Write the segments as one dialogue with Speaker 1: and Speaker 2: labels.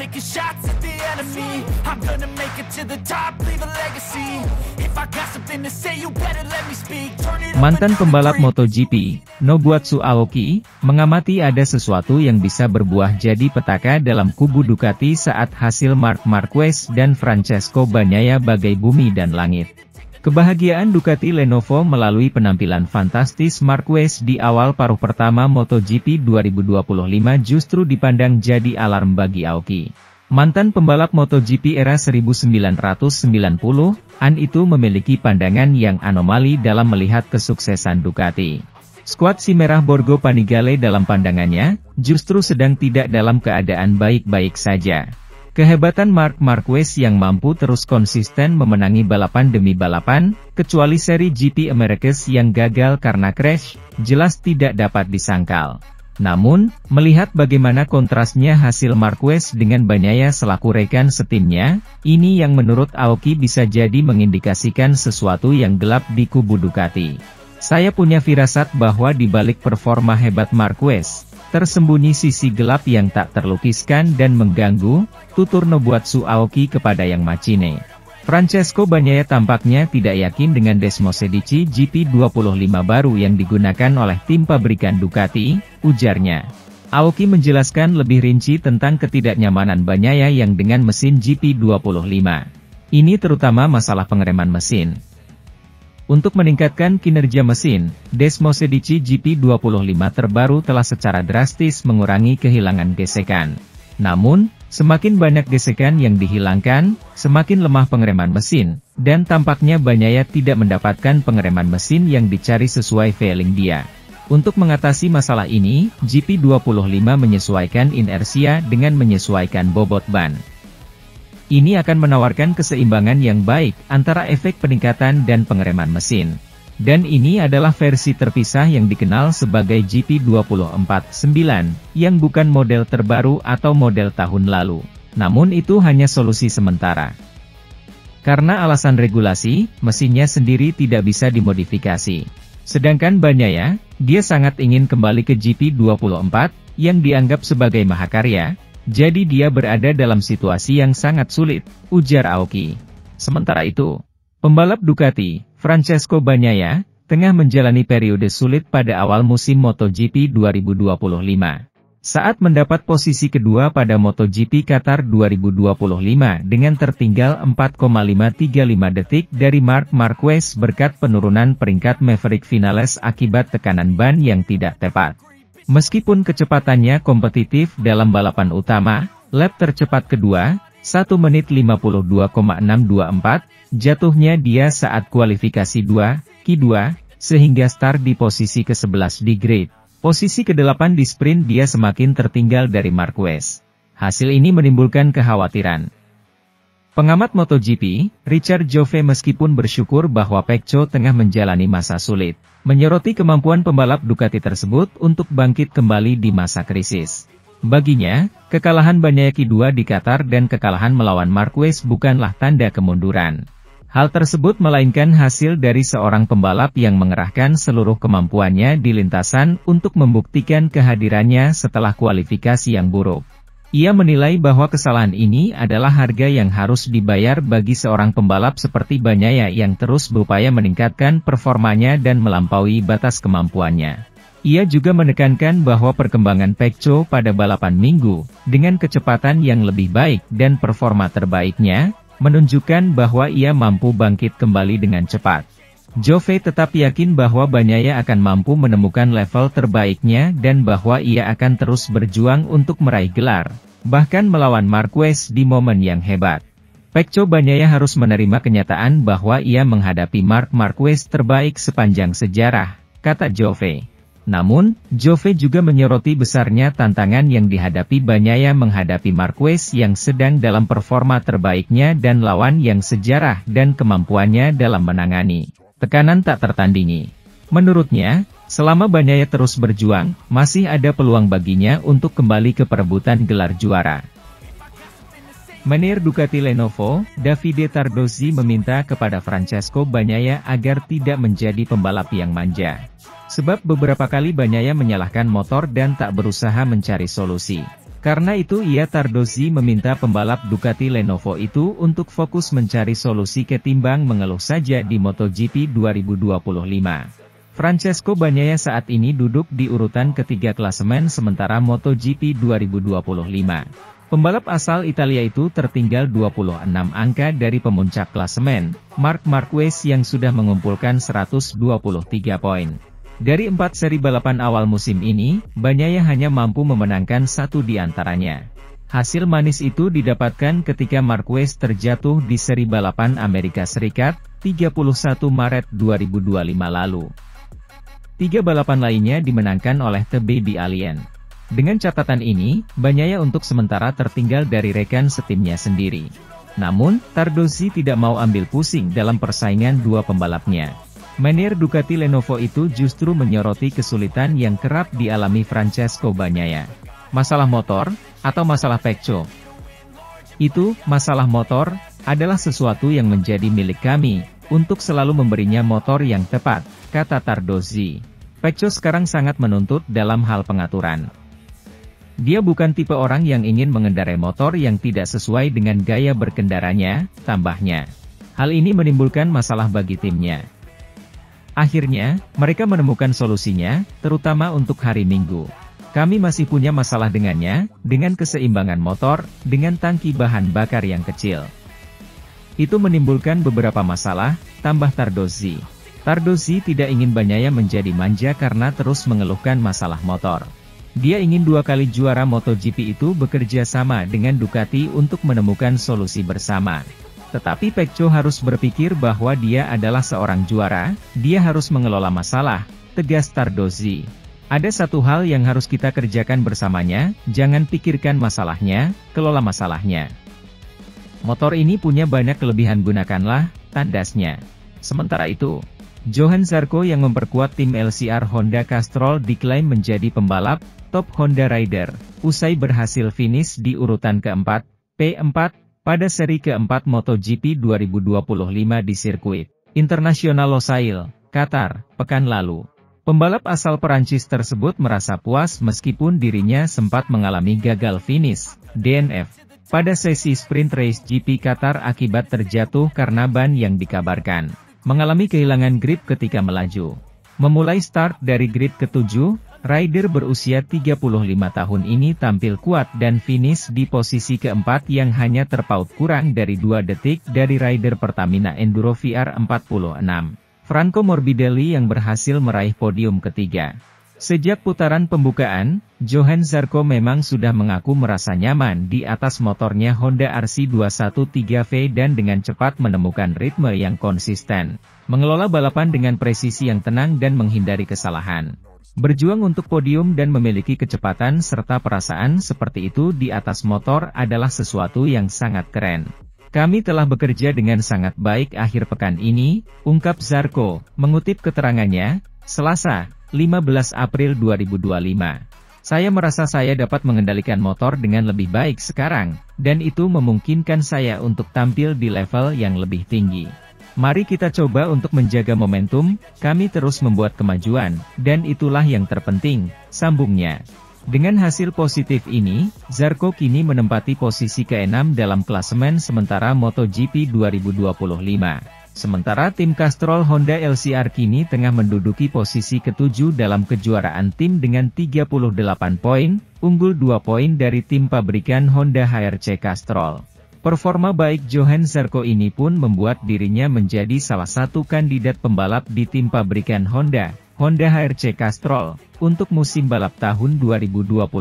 Speaker 1: taking shots at the enemy. I'm gonna make it to the top, leave a legacy. If I got something to say, you better let me speak. Turn it up.
Speaker 2: Mantan pembalap MotoGP, Nobuatsu Aoki, mengamati ada sesuatu yang bisa berbuah jadi petaka dalam kubu Ducati saat hasil Marc Marquez dan Francesco Bagnaia bagai bumi dan langit. Kebahagiaan Ducati Lenovo melalui penampilan fantastis Marquez di awal paruh pertama MotoGP 2025 justru dipandang jadi alarm bagi Aoki. Mantan pembalap MotoGP era 1990-an itu memiliki pandangan yang anomali dalam melihat kesuksesan Ducati. Skuad si merah Borgo Panigale dalam pandangannya, justru sedang tidak dalam keadaan baik-baik saja. Kehebatan Marc Marquez yang mampu terus konsisten memenangi balapan demi balapan, kecuali seri GP Americas yang gagal karena crash, jelas tidak dapat disangkal. Namun, melihat bagaimana kontrasnya hasil Marquez dengan Bagnaia selaku rekan setimnya, ini yang menurut Aoki bisa jadi mengindikasikan sesuatu yang gelap di kubu Ducati. Saya punya firasat bahwa di balik performa hebat Marquez, tersembunyi sisi gelap yang tak terlukiskan dan mengganggu, tutur Nobuatsu Aoki kepada Yang Machine. Francesco Bagnaia tampaknya tidak yakin dengan Desmosedici GP25 baru yang digunakan oleh tim pabrikan Ducati, ujarnya. Aoki menjelaskan lebih rinci tentang ketidaknyamanan Bagnaia yang dengan mesin GP25. Ini terutama masalah pengereman mesin. Untuk meningkatkan kinerja mesin, Desmosedici GP25 terbaru telah secara drastis mengurangi kehilangan gesekan. Namun, semakin banyak gesekan yang dihilangkan, semakin lemah pengereman mesin, dan tampaknya Bagnaia tidak mendapatkan pengereman mesin yang dicari sesuai feeling dia. Untuk mengatasi masalah ini, GP25 menyesuaikan inersia dengan menyesuaikan bobot ban. Ini akan menawarkan keseimbangan yang baik antara efek peningkatan dan pengereman mesin. Dan ini adalah versi terpisah yang dikenal sebagai GP249, yang bukan model terbaru atau model tahun lalu. Namun itu hanya solusi sementara. Karena alasan regulasi, mesinnya sendiri tidak bisa dimodifikasi. Sedangkan Bagnaia, dia sangat ingin kembali ke GP24, yang dianggap sebagai mahakarya. Jadi dia berada dalam situasi yang sangat sulit, ujar Aoki. Sementara itu, pembalap Ducati, Francesco Bagnaia, tengah menjalani periode sulit pada awal musim MotoGP 2025. Saat mendapat posisi kedua pada MotoGP Qatar 2025 dengan tertinggal 4,535 detik dari Marc Marquez berkat penurunan peringkat Maverick Vinales akibat tekanan ban yang tidak tepat. Meskipun kecepatannya kompetitif dalam balapan utama, lap tercepat kedua, 1 menit 52,624, jatuhnya dia saat kualifikasi 2, Q2, sehingga start di posisi ke-11 di grid. Posisi ke-8 di sprint dia semakin tertinggal dari Marquez. Hasil ini menimbulkan kekhawatiran. Pengamat MotoGP, Richard Jove meskipun bersyukur bahwa Pecco tengah menjalani masa sulit, menyoroti kemampuan pembalap Ducati tersebut untuk bangkit kembali di masa krisis. Baginya, kekalahan Bagnaia Q2 di Qatar dan kekalahan melawan Marquez bukanlah tanda kemunduran. Hal tersebut melainkan hasil dari seorang pembalap yang mengerahkan seluruh kemampuannya di lintasan untuk membuktikan kehadirannya setelah kualifikasi yang buruk. Ia menilai bahwa kesalahan ini adalah harga yang harus dibayar bagi seorang pembalap seperti Bagnaia yang terus berupaya meningkatkan performanya dan melampaui batas kemampuannya. Ia juga menekankan bahwa perkembangan Pecco pada balapan Minggu, dengan kecepatan yang lebih baik dan performa terbaiknya, menunjukkan bahwa ia mampu bangkit kembali dengan cepat. Jove tetap yakin bahwa Bagnaia akan mampu menemukan level terbaiknya dan bahwa ia akan terus berjuang untuk meraih gelar, bahkan melawan Marquez di momen yang hebat. Pecco Bagnaia harus menerima kenyataan bahwa ia menghadapi Marc Marquez terbaik sepanjang sejarah, kata Jove. Namun, Jove juga menyoroti besarnya tantangan yang dihadapi Bagnaia menghadapi Marquez yang sedang dalam performa terbaiknya dan lawan yang sejarah dan kemampuannya dalam menangani tekanan tak tertandingi. Menurutnya, selama Bagnaia terus berjuang, masih ada peluang baginya untuk kembali ke perebutan gelar juara. Manajer Ducati Lenovo, Davide Tardozzi meminta kepada Francesco Bagnaia agar tidak menjadi pembalap yang manja. Sebab beberapa kali Bagnaia menyalahkan motor dan tak berusaha mencari solusi. Karena itu Tardozzi meminta pembalap Ducati Lenovo itu untuk fokus mencari solusi ketimbang mengeluh saja di MotoGP 2025. Francesco Bagnaia saat ini duduk di urutan ketiga klasemen sementara MotoGP 2025. Pembalap asal Italia itu tertinggal 26 angka dari pemuncak klasemen, Marc Marquez yang sudah mengumpulkan 123 poin. Dari 4 seri balapan awal musim ini, Bagnaia hanya mampu memenangkan satu di antaranya. Hasil manis itu didapatkan ketika Marquez terjatuh di seri balapan Amerika Serikat, 31 Maret 2025 lalu. 3 balapan lainnya dimenangkan oleh The Baby Alien. Dengan catatan ini, Bagnaia untuk sementara tertinggal dari rekan setimnya sendiri. Namun, Tardozzi tidak mau ambil pusing dalam persaingan dua pembalapnya. Manajer Ducati Lenovo itu justru menyoroti kesulitan yang kerap dialami Francesco Bagnaia. Masalah motor, atau masalah Pecco? Itu, masalah motor, adalah sesuatu yang menjadi milik kami, untuk selalu memberinya motor yang tepat, kata Tardozzi. Pecco sekarang sangat menuntut dalam hal pengaturan. Dia bukan tipe orang yang ingin mengendarai motor yang tidak sesuai dengan gaya berkendaranya, tambahnya. Hal ini menimbulkan masalah bagi timnya. Akhirnya, mereka menemukan solusinya, terutama untuk hari Minggu. Kami masih punya masalah dengannya, dengan keseimbangan motor, dengan tangki bahan bakar yang kecil. Itu menimbulkan beberapa masalah, tambah Tardozzi. Tardozzi tidak ingin Bagnaia menjadi manja karena terus mengeluhkan masalah motor. Dia ingin 2 kali juara MotoGP itu bekerja sama dengan Ducati untuk menemukan solusi bersama. Tetapi Pecco harus berpikir bahwa dia adalah seorang juara, dia harus mengelola masalah, tegas Tardozzi. Ada satu hal yang harus kita kerjakan bersamanya, jangan pikirkan masalahnya, kelola masalahnya. Motor ini punya banyak kelebihan, gunakanlah, tandasnya. Sementara itu, Johann Zarco yang memperkuat tim LCR Honda Castrol diklaim menjadi pembalap top Honda Rider, usai berhasil finish di urutan keempat, P4, pada seri keempat MotoGP 2025 di sirkuit Internasional Losail, Qatar, pekan lalu. Pembalap asal Perancis tersebut merasa puas meskipun dirinya sempat mengalami gagal finish, DNF, pada sesi sprint race GP Qatar akibat terjatuh karena ban yang dikabarkan mengalami kehilangan grip ketika melaju. Memulai start dari grid ke-7, rider berusia 35 tahun ini tampil kuat dan finish di posisi keempat yang hanya terpaut kurang dari 2 detik dari rider Pertamina Enduro VR46, Franco Morbidelli yang berhasil meraih podium ketiga. Sejak putaran pembukaan, Johann Zarco memang sudah mengaku merasa nyaman di atas motornya Honda RC213V dan dengan cepat menemukan ritme yang konsisten, mengelola balapan dengan presisi yang tenang dan menghindari kesalahan. Berjuang untuk podium dan memiliki kecepatan serta perasaan seperti itu di atas motor adalah sesuatu yang sangat keren. Kami telah bekerja dengan sangat baik akhir pekan ini, ungkap Zarco, mengutip keterangannya, Selasa, 15 April 2025. Saya merasa saya dapat mengendalikan motor dengan lebih baik sekarang, dan itu memungkinkan saya untuk tampil di level yang lebih tinggi. Mari kita coba untuk menjaga momentum, kami terus membuat kemajuan, dan itulah yang terpenting, sambungnya. Dengan hasil positif ini, Zarco kini menempati posisi ke-6 dalam klasemen sementara MotoGP 2025. Sementara tim Castrol Honda LCR kini tengah menduduki posisi ke-7 dalam kejuaraan tim dengan 38 poin, unggul 2 poin dari tim pabrikan Honda HRC Castrol. Performa baik Johann Zarco ini pun membuat dirinya menjadi salah satu kandidat pembalap di tim pabrikan Honda, Honda HRC Castrol, untuk musim balap tahun 2026.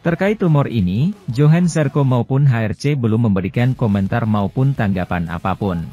Speaker 2: Terkait rumor ini, Johann Zarco maupun HRC belum memberikan komentar maupun tanggapan apapun.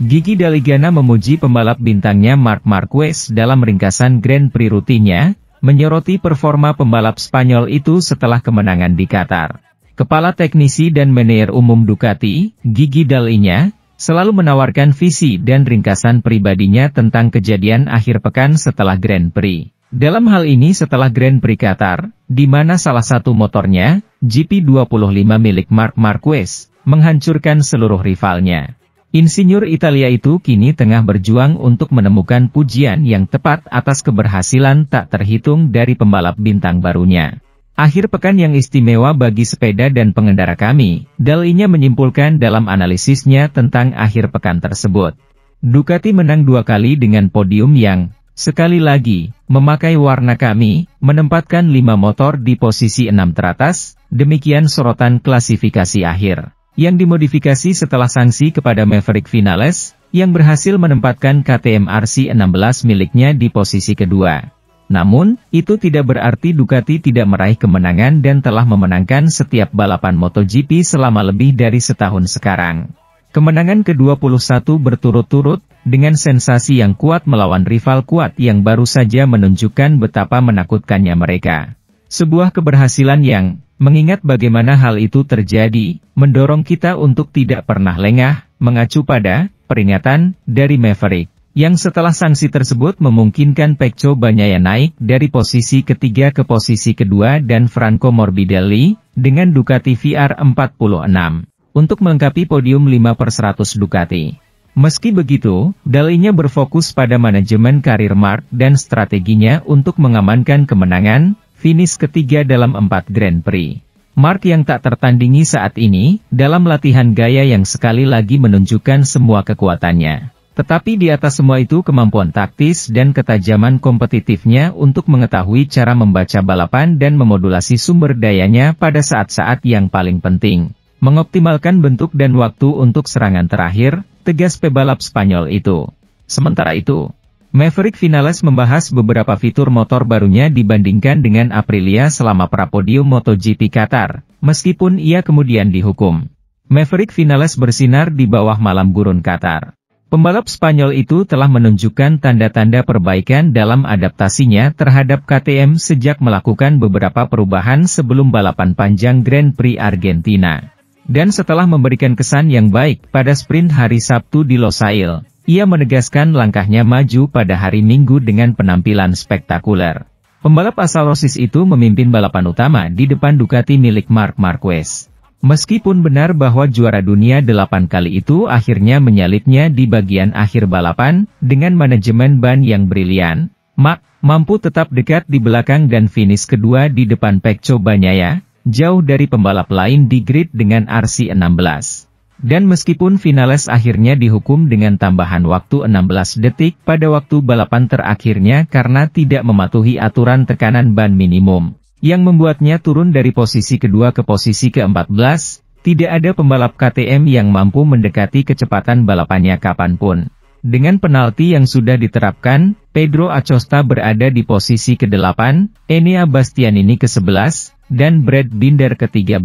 Speaker 2: Gigi D'Aligana memuji pembalap bintangnya Marc Marquez dalam ringkasan Grand Prix rutinnya, menyoroti performa pembalap Spanyol itu setelah kemenangan di Qatar. Kepala Teknisi dan Manajer Umum Ducati, Gigi D'Aligana, selalu menawarkan visi dan ringkasan pribadinya tentang kejadian akhir pekan setelah Grand Prix. Dalam hal ini setelah Grand Prix Qatar, di mana salah satu motornya, GP25 milik Marc Marquez, menghancurkan seluruh rivalnya. Insinyur Italia itu kini tengah berjuang untuk menemukan pujian yang tepat atas keberhasilan tak terhitung dari pembalap bintang barunya. Akhir pekan yang istimewa bagi sepeda dan pengendara kami, Dalinya menyimpulkan dalam analisisnya tentang akhir pekan tersebut. Ducati menang 2 kali dengan podium yang, sekali lagi, memakai warna kami, menempatkan 5 motor di posisi 6 teratas, demikian sorotan klasifikasi akhir, yang dimodifikasi setelah sanksi kepada Maverick Vinales, yang berhasil menempatkan KTM RC16 miliknya di posisi kedua. Namun, itu tidak berarti Ducati tidak meraih kemenangan dan telah memenangkan setiap balapan MotoGP selama lebih dari setahun sekarang. Kemenangan ke-21 berturut-turut, dengan sensasi yang kuat melawan rival kuat yang baru saja menunjukkan betapa menakutkannya mereka. Sebuah keberhasilan yang, mengingat bagaimana hal itu terjadi, mendorong kita untuk tidak pernah lengah, mengacu pada peringatan dari Maverick, yang setelah sanksi tersebut memungkinkan Pecco Bagnaia naik dari posisi ketiga ke posisi kedua dan Franco Morbidelli, dengan Ducati VR46, untuk melengkapi podium 5/100 Ducati. Meski begitu, Dalinya berfokus pada manajemen karir Marc dan strateginya untuk mengamankan kemenangan, finish ketiga dalam 4 Grand Prix. Marc yang tak tertandingi saat ini, dalam latihan gaya yang sekali lagi menunjukkan semua kekuatannya. Tetapi di atas semua itu kemampuan taktis dan ketajaman kompetitifnya untuk mengetahui cara membaca balapan dan memodulasi sumber dayanya pada saat-saat yang paling penting. Mengoptimalkan bentuk dan waktu untuk serangan terakhir, tegas pebalap Spanyol itu. Sementara itu, Maverick Vinales membahas beberapa fitur motor barunya dibandingkan dengan Aprilia selama prapodium MotoGP Qatar, meskipun ia kemudian dihukum. Maverick Vinales bersinar di bawah malam gurun Qatar. Pembalap Spanyol itu telah menunjukkan tanda-tanda perbaikan dalam adaptasinya terhadap KTM sejak melakukan beberapa perubahan sebelum balapan panjang Grand Prix Argentina. Dan setelah memberikan kesan yang baik pada sprint hari Sabtu di Losail, ia menegaskan langkahnya maju pada hari Minggu dengan penampilan spektakuler. Pembalap asal Rosis itu memimpin balapan utama di depan Ducati milik Marc Marquez. Meskipun benar bahwa juara dunia 8 kali itu akhirnya menyalipnya di bagian akhir balapan, dengan manajemen ban yang brilian, Marc mampu tetap dekat di belakang dan finish kedua di depan Pecco Bagnaia, jauh dari pembalap lain di grid dengan RC16. Dan meskipun Vinales akhirnya dihukum dengan tambahan waktu 16 detik pada waktu balapan terakhirnya karena tidak mematuhi aturan tekanan ban minimum, yang membuatnya turun dari posisi kedua ke posisi ke-14, tidak ada pembalap KTM yang mampu mendekati kecepatan balapannya kapanpun. Dengan penalti yang sudah diterapkan, Pedro Acosta berada di posisi ke-8, Enea Bastianini ke-11, dan Brad Binder ke-13.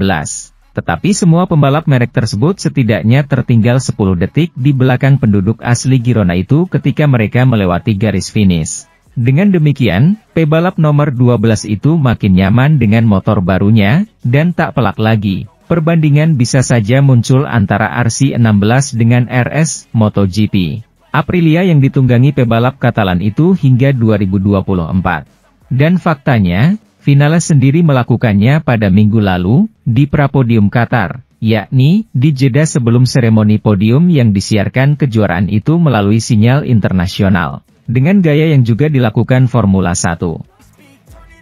Speaker 2: Tetapi semua pembalap merek tersebut setidaknya tertinggal 10 detik di belakang penduduk asli Girona itu ketika mereka melewati garis finish. Dengan demikian, pebalap nomor 12 itu makin nyaman dengan motor barunya, dan tak pelak lagi. Perbandingan bisa saja muncul antara RC16 dengan RS MotoGP Aprilia yang ditunggangi pebalap Katalan itu hingga 2024. Dan faktanya, Vinales sendiri melakukannya pada minggu lalu, di prapodium Qatar, yakni, di jeda sebelum seremoni podium yang disiarkan kejuaraan itu melalui sinyal internasional, dengan gaya yang juga dilakukan Formula 1.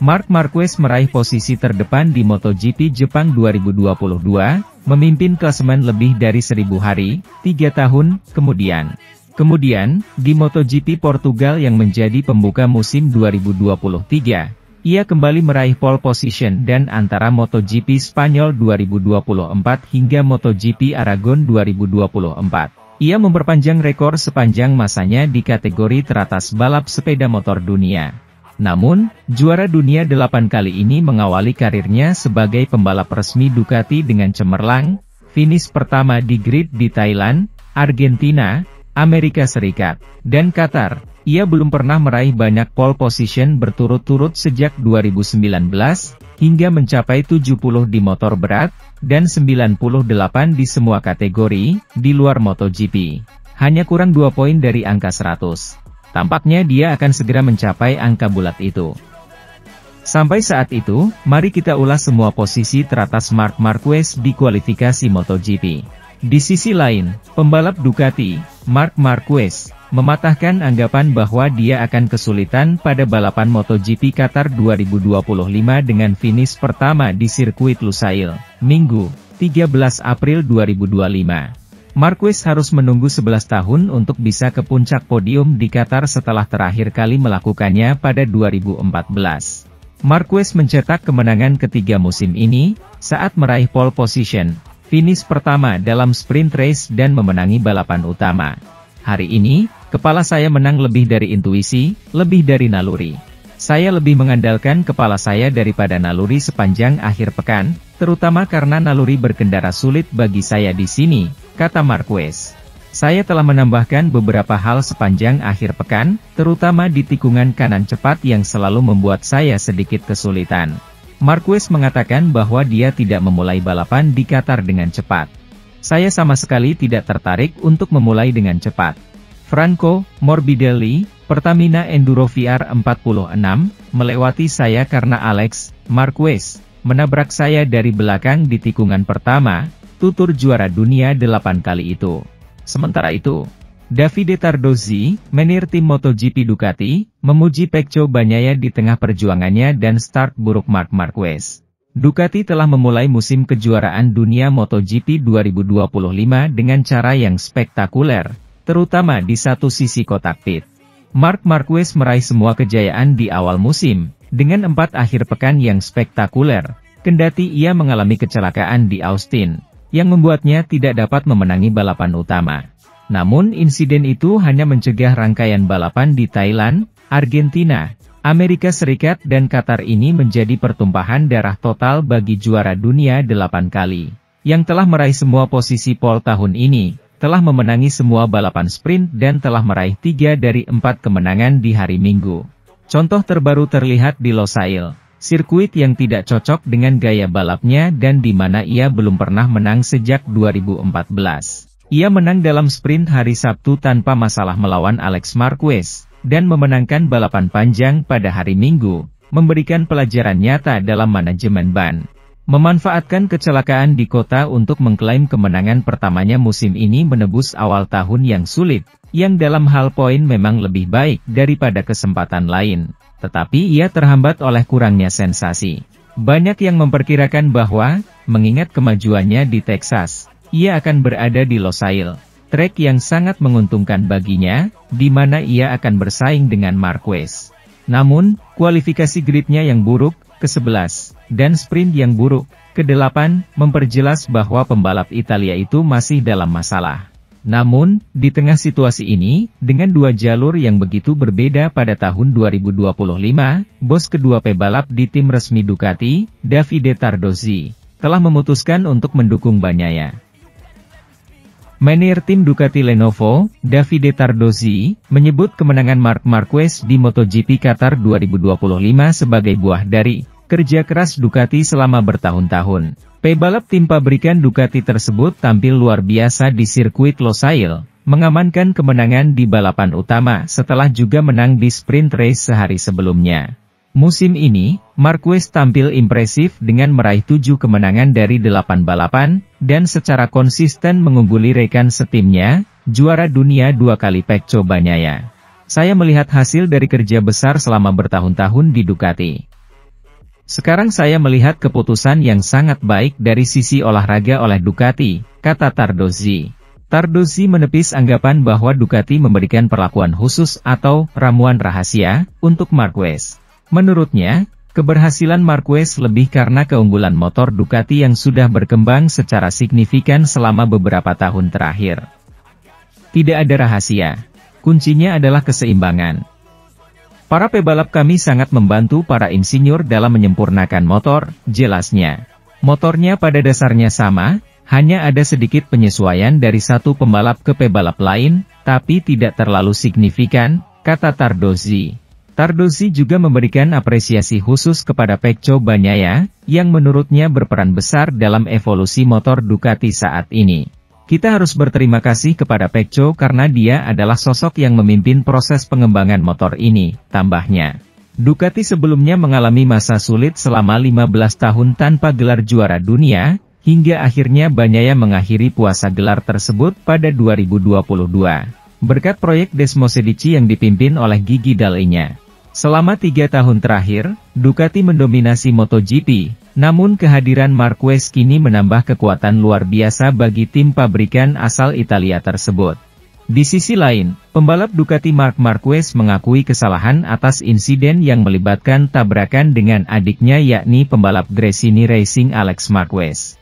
Speaker 2: Marc Marquez meraih posisi terdepan di MotoGP Jepang 2022, memimpin klasemen lebih dari 1000 hari, 3 tahun, kemudian. Kemudian, di MotoGP Portugal yang menjadi pembuka musim 2023, ia kembali meraih pole position dan antara MotoGP Spanyol 2024 hingga MotoGP Aragon 2024. Ia memperpanjang rekor sepanjang masanya di kategori teratas balap sepeda motor dunia. Namun, juara dunia 8 kali ini mengawali karirnya sebagai pembalap resmi Ducati dengan cemerlang, finish pertama di grid di Thailand, Argentina, Amerika Serikat, dan Qatar. Ia belum pernah meraih banyak pole position berturut-turut sejak 2019, hingga mencapai 70 di motor berat, dan 98 di semua kategori, di luar MotoGP. Hanya kurang 2 poin dari angka 100. Tampaknya dia akan segera mencapai angka bulat itu. Sampai saat itu, mari kita ulas semua posisi teratas Marc Marquez di kualifikasi MotoGP. Di sisi lain, pembalap Ducati, Marc Marquez, mematahkan anggapan bahwa dia akan kesulitan pada balapan MotoGP Qatar 2025 dengan finish pertama di sirkuit Lusail, Minggu, 13 April 2025. Marquez harus menunggu 11 tahun untuk bisa ke puncak podium di Qatar setelah terakhir kali melakukannya pada 2014. Marquez mencetak kemenangan ketiga musim ini, saat meraih pole position, finish pertama dalam sprint race dan memenangi balapan utama. Hari ini, kepala saya menang lebih dari intuisi, lebih dari naluri. Saya lebih mengandalkan kepala saya daripada naluri sepanjang akhir pekan, terutama karena naluri berkendara sulit bagi saya di sini, kata Marquez. Saya telah menambahkan beberapa hal sepanjang akhir pekan, terutama di tikungan kanan cepat yang selalu membuat saya sedikit kesulitan. Marquez mengatakan bahwa dia tidak memulai balapan di Qatar dengan cepat. Saya sama sekali tidak tertarik untuk memulai dengan cepat. Franco Morbidelli, Pertamina Enduro VR46, melewati saya karena Alex Marquez menabrak saya dari belakang di tikungan pertama, tutur juara dunia 8 kali itu. Sementara itu, Davide Tardozzi, manajer tim MotoGP Ducati, memuji Pecco Bagnaia di tengah perjuangannya dan start buruk Marc Marquez. Ducati telah memulai musim kejuaraan dunia MotoGP 2025 dengan cara yang spektakuler, terutama di satu sisi kotak pit. Marc Marquez meraih semua kejayaan di awal musim, dengan 4 akhir pekan yang spektakuler, kendati ia mengalami kecelakaan di Austin, yang membuatnya tidak dapat memenangi balapan utama. Namun insiden itu hanya mencegah rangkaian balapan di Thailand, Argentina, Amerika Serikat dan Qatar ini menjadi pertumpahan darah total bagi juara dunia 8 kali, yang telah meraih semua posisi pole tahun ini, telah memenangi semua balapan sprint dan telah meraih 3 dari 4 kemenangan di hari Minggu. Contoh terbaru terlihat di Losail, sirkuit yang tidak cocok dengan gaya balapnya dan di mana ia belum pernah menang sejak 2014. Ia menang dalam sprint hari Sabtu tanpa masalah melawan Alex Marquez, dan memenangkan balapan panjang pada hari Minggu, memberikan pelajaran nyata dalam manajemen ban. Memanfaatkan kecelakaan di kota untuk mengklaim kemenangan pertamanya musim ini menebus awal tahun yang sulit, yang dalam hal poin memang lebih baik daripada kesempatan lain. Tetapi ia terhambat oleh kurangnya sensasi. Banyak yang memperkirakan bahwa, mengingat kemajuannya di Texas, ia akan berada di Losail, trek yang sangat menguntungkan baginya, di mana ia akan bersaing dengan Marquez. Namun, kualifikasi gridnya yang buruk, ke-11, dan sprint yang buruk, ke-8, memperjelas bahwa pembalap Italia itu masih dalam masalah. Namun, di tengah situasi ini, dengan 2 jalur yang begitu berbeda pada tahun 2025, bos kedua pebalap di tim resmi Ducati, Davide Tardozzi, telah memutuskan untuk mendukung Bagnaia. Manajer tim Ducati Lenovo, Davide Tardozzi, menyebut kemenangan Marc Marquez di MotoGP Qatar 2025 sebagai buah dari kerja keras Ducati selama bertahun-tahun. Pebalap tim pabrikan Ducati tersebut tampil luar biasa di sirkuit Losail, mengamankan kemenangan di balapan utama setelah juga menang di sprint race sehari sebelumnya. Musim ini, Marquez tampil impresif dengan meraih 7 kemenangan dari 8 balapan, dan secara konsisten mengungguli rekan setimnya, juara dunia 2 kali Pecco Bagnaia. Saya melihat hasil dari kerja besar selama bertahun-tahun di Ducati. Sekarang saya melihat keputusan yang sangat baik dari sisi olahraga oleh Ducati, kata Tardozzi. Tardozzi menepis anggapan bahwa Ducati memberikan perlakuan khusus atau ramuan rahasia untuk Marquez. Menurutnya, keberhasilan Marquez lebih karena keunggulan motor Ducati yang sudah berkembang secara signifikan selama beberapa tahun terakhir. Tidak ada rahasia. Kuncinya adalah keseimbangan. Para pebalap kami sangat membantu para insinyur dalam menyempurnakan motor, jelasnya. Motornya pada dasarnya sama, hanya ada sedikit penyesuaian dari satu pembalap ke pebalap lain, tapi tidak terlalu signifikan, kata Tardozzi. Tardozzi juga memberikan apresiasi khusus kepada Pecco Bagnaia, yang menurutnya berperan besar dalam evolusi motor Ducati saat ini. Kita harus berterima kasih kepada Pecco karena dia adalah sosok yang memimpin proses pengembangan motor ini, tambahnya. Ducati sebelumnya mengalami masa sulit selama 15 tahun tanpa gelar juara dunia, hingga akhirnya Bagnaia mengakhiri puasa gelar tersebut pada 2022. berkat proyek Desmosedici yang dipimpin oleh Gigi Dall'Igna. Selama 3 tahun terakhir, Ducati mendominasi MotoGP, namun kehadiran Marquez kini menambah kekuatan luar biasa bagi tim pabrikan asal Italia tersebut. Di sisi lain, pembalap Ducati Marc Marquez mengakui kesalahan atas insiden yang melibatkan tabrakan dengan adiknya yakni pembalap Gresini Racing Alex Marquez.